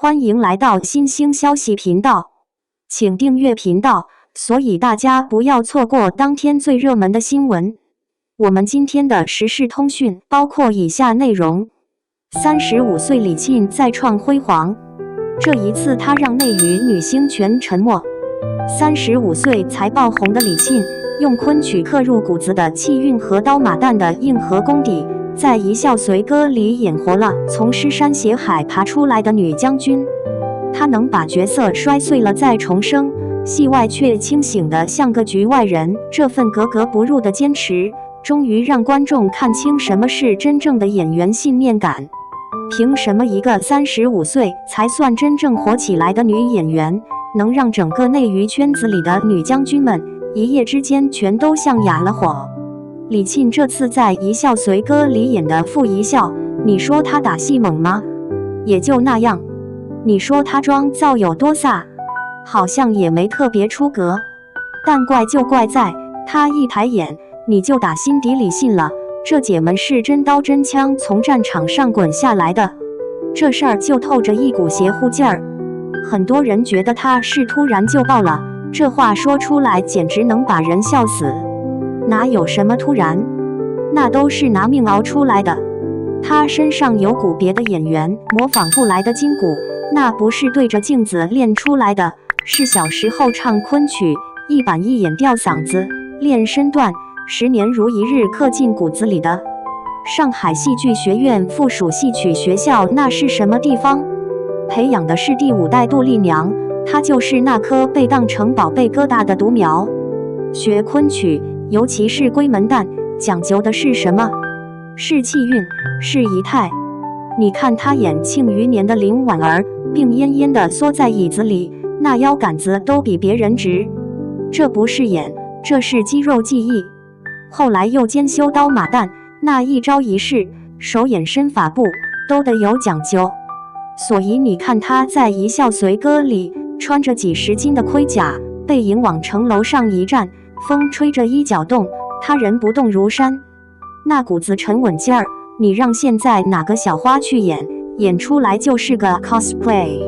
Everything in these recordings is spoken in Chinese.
欢迎来到新兴消息频道，请订阅频道，所以大家不要错过当天最热门的新闻。我们今天的时事通讯包括以下内容：35岁李沁再创辉煌，这一次她让内娱女星全沉默。35岁才爆红的李沁，用昆曲刻入骨子的气韵和刀马旦的硬核功底，在《一笑随歌》里演活了从尸山血海爬出来的女将军。她能把角色摔碎了再重生，戏外却清醒得像个局外人，这份格格不入的坚持，终于让观众看清什么是真正的演员信念感。凭什么一个35岁才算真正火起来的女演员，能让整个内娱圈子里的女将军们一夜之间全都像哑了火？李沁这次在《一笑随歌》里演的傅一笑，你说她打戏猛吗？也就那样。你说她妆造有多飒？好像也没特别出格。但怪就怪在，她一抬眼，你就打心底里信了，这姐们是真刀真枪从战场上滚下来的。这事儿就透着一股邪乎劲儿。很多人觉得她是突然就爆了，这话说出来简直能把人笑死。哪有什么突然，那都是拿命熬出来的。他身上有股别的演员模仿不来的筋骨，那不是对着镜子练出来的，是小时候唱昆曲一板一眼吊嗓子练身段，10年如一日刻进骨子里的。上海戏剧学院附属戏曲学校那是什么地方？培养的是第5代杜丽娘，她就是那颗被当成宝贝疙瘩的独苗。学昆曲尤其是闺门旦，讲究的是什么？是气韵，是仪态。你看她演《庆余年》的林婉儿，病恹恹地缩在椅子里，那腰杆子都比别人直。这不是演，这是肌肉记忆。后来又兼修刀马旦，那一招一式、手眼身法步都得有讲究。所以你看她在《一笑随歌》里穿着几十斤的盔甲，背影往城楼上一站，风吹着衣角动，他人不动如山。那股子沉稳劲儿，你让现在哪个小花去演，演出来就是个 cosplay。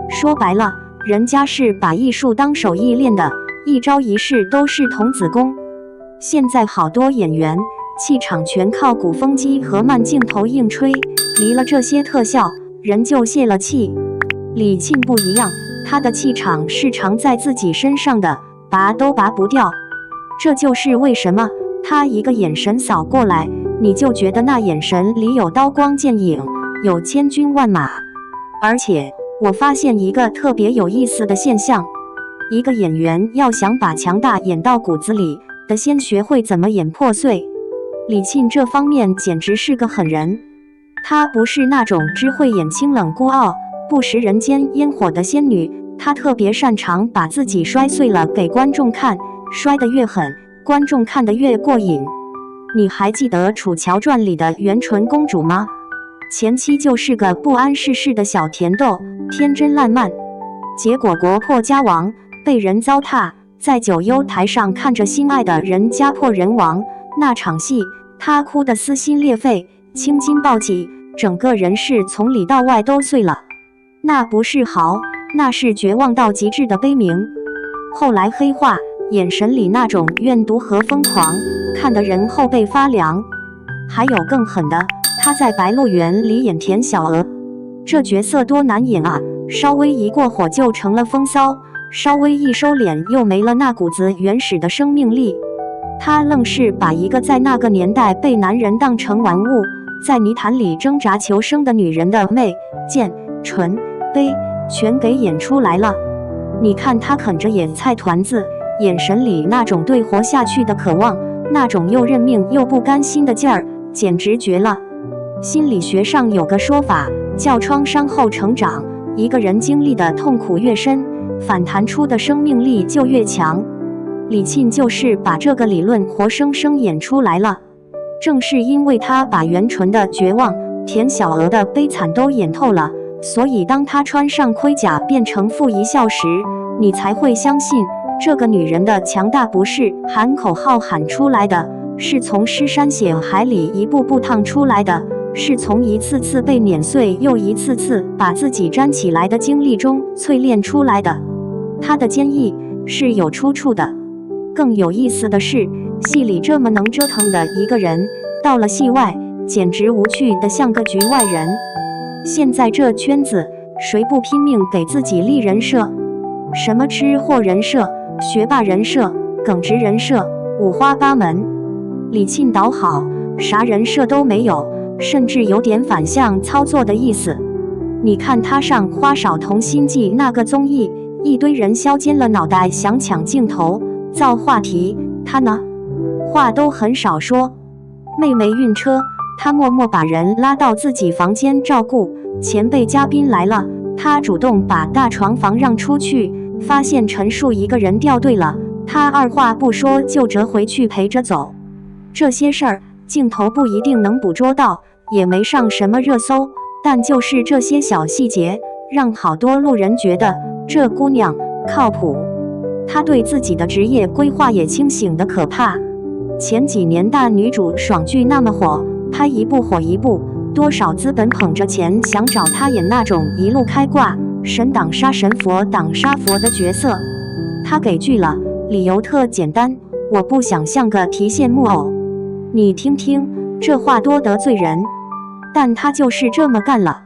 说白了，人家是把艺术当手艺练的，一招一式都是童子功。现在好多演员气场全靠鼓风机和慢镜头硬吹，离了这些特效，人就泄了气。李沁不一样，她的气场是藏在自己身上的，拔都拔不掉。这就是为什么她一个眼神扫过来，你就觉得那眼神里有刀光剑影，有千军万马。而且我发现一个特别有意思的现象，一个演员要想把强大演到骨子里，得先学会怎么演破碎。李沁这方面简直是个狠人。她不是那种只会演清冷孤傲、不食人间烟火的仙女，她特别擅长把自己摔碎了给观众看，摔得越狠，观众看得越过瘾。你还记得《楚乔传》里的元纯公主吗？前期就是个不谙世事的小甜豆，天真烂漫，结果国破家亡，被人糟蹋，在九幽台上看着心爱的人家破人亡，那场戏她哭得撕心裂肺，青筋暴起，整个人是从里到外都碎了。那不是豪，那是绝望到极致的悲鸣。后来黑化，眼神里那种怨毒和疯狂，看得人后背发凉。还有更狠的，她在《白鹿原》里演田小娥，这角色多难演啊，稍微一过火就成了风骚，稍微一收敛又没了那股子原始的生命力。她愣是把一个在那个年代被男人当成玩物，在泥潭里挣扎求生的女人的媚、贱、纯、悲全给演出来了。你看她啃着野菜团子，眼神里那种对活下去的渴望，那种又认命又不甘心的劲儿，简直绝了。心理学上有个说法叫创伤后成长，一个人经历的痛苦越深，反弹出的生命力就越强。李沁就是把这个理论活生生演出来了。正是因为她把元纯的绝望、田小娥的悲惨都演透了，所以当她穿上盔甲变成傅一笑时，你才会相信这个女人的强大不是喊口号喊出来的，是从尸山血海里一步步趟出来的，是从一次次被碾碎又一次次把自己粘起来的经历中淬炼出来的。他的坚毅是有出处的。更有意思的是，戏里这么能折腾的一个人，到了戏外简直无趣的像个局外人。现在这圈子，谁不拼命给自己立人设？什么吃货人设、学霸人设、耿直人设，五花八门。李沁倒好，啥人设都没有，甚至有点反向操作的意思。你看他上《花少童心计》那个综艺，一堆人削尖了脑袋想抢镜头、造话题，他呢，话都很少说。妹妹晕车，他默默把人拉到自己房间照顾。前辈嘉宾来了，他主动把大床房让出去。发现陈数一个人掉队了，他二话不说就折回去陪着走。这些事儿镜头不一定能捕捉到，也没上什么热搜，但就是这些小细节，让好多路人觉得这姑娘靠谱。她对自己的职业规划也清醒得可怕。前几年大女主爽剧那么火，拍一部火一部，多少资本捧着钱想找她演那种一路开挂神挡杀神佛挡杀佛的角色。她给拒了，理由特简单，我不想像个提线木偶。你听听，这话多得罪人，但她就是这么干了。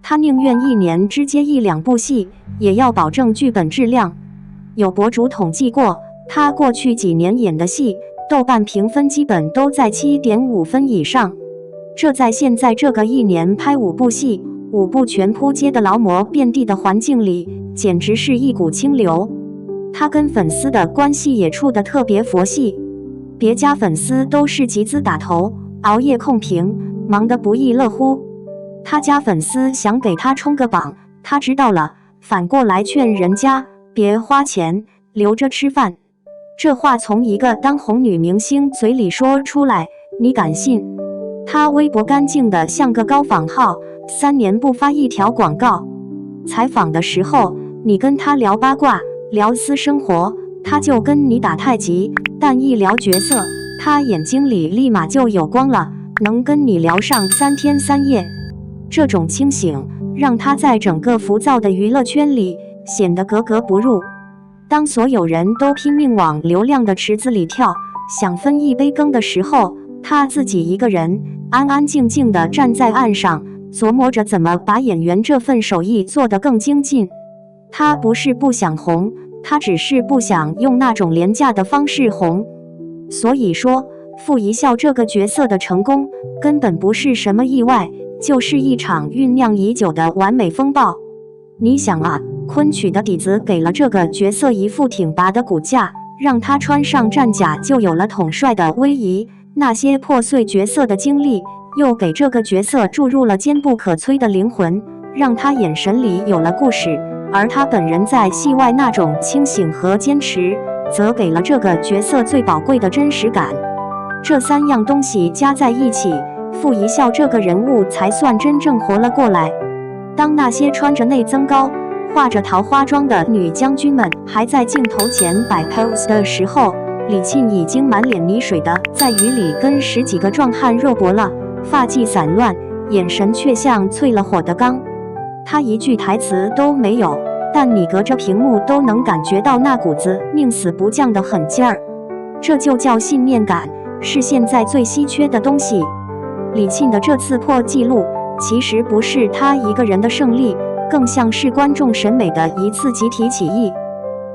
她宁愿一年只接一两部戏，也要保证剧本质量。有博主统计过，她过去几年演的戏，豆瓣评分基本都在 7.5 分以上。这在现在这个一年拍5部戏、5部全扑街的劳模遍地的环境里，简直是一股清流。他跟粉丝的关系也处得特别佛系，别家粉丝都是集资打头，熬夜控评，忙得不亦乐乎。他家粉丝想给他冲个榜，他知道了，反过来劝人家别花钱，留着吃饭。这话从一个当红女明星嘴里说出来，你敢信？他微博干净的像个高仿号，3年不发一条广告。采访的时候，你跟他聊八卦、聊私生活，他就跟你打太极；但一聊角色，他眼睛里立马就有光了，能跟你聊上3天3夜。这种清醒，让他在整个浮躁的娱乐圈里显得格格不入。当所有人都拼命往流量的池子里跳，想分一杯羹的时候，他自己一个人安安静静地站在岸上，琢磨着怎么把演员这份手艺做得更精进。他不是不想红，他只是不想用那种廉价的方式红。所以说，傅一笑这个角色的成功，根本不是什么意外，就是一场酝酿已久的完美风暴。你想啊，昆曲的底子给了这个角色一副挺拔的骨架，让他穿上战甲就有了统帅的威仪。那些破碎角色的经历，又给这个角色注入了坚不可摧的灵魂，让他眼神里有了故事。而他本人在戏外那种清醒和坚持，则给了这个角色最宝贵的真实感。这3样东西加在一起，傅一笑这个人物才算真正活了过来。当那些穿着内增高、化着桃花妆的女将军们还在镜头前摆 pose 的时候，李沁已经满脸泥水的在雨里跟10几个壮汉肉搏了，发髻散乱，眼神却像淬了火的钢。他一句台词都没有，但你隔着屏幕都能感觉到那股子宁死不降的狠劲儿。这就叫信念感，是现在最稀缺的东西。李沁的这次破纪录，其实不是他一个人的胜利，更像是观众审美的一次集体起义。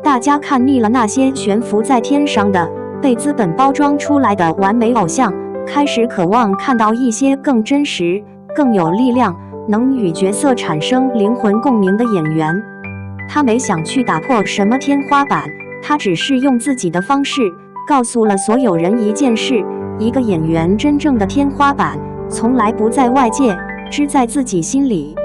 大家看腻了那些悬浮在天上的、被资本包装出来的完美偶像，开始渴望看到一些更真实、更有力量、能与角色产生灵魂共鸣的演员。他没想去打破什么天花板，他只是用自己的方式告诉了所有人一件事：一个演员真正的天花板从来不在外界，只在自己心里。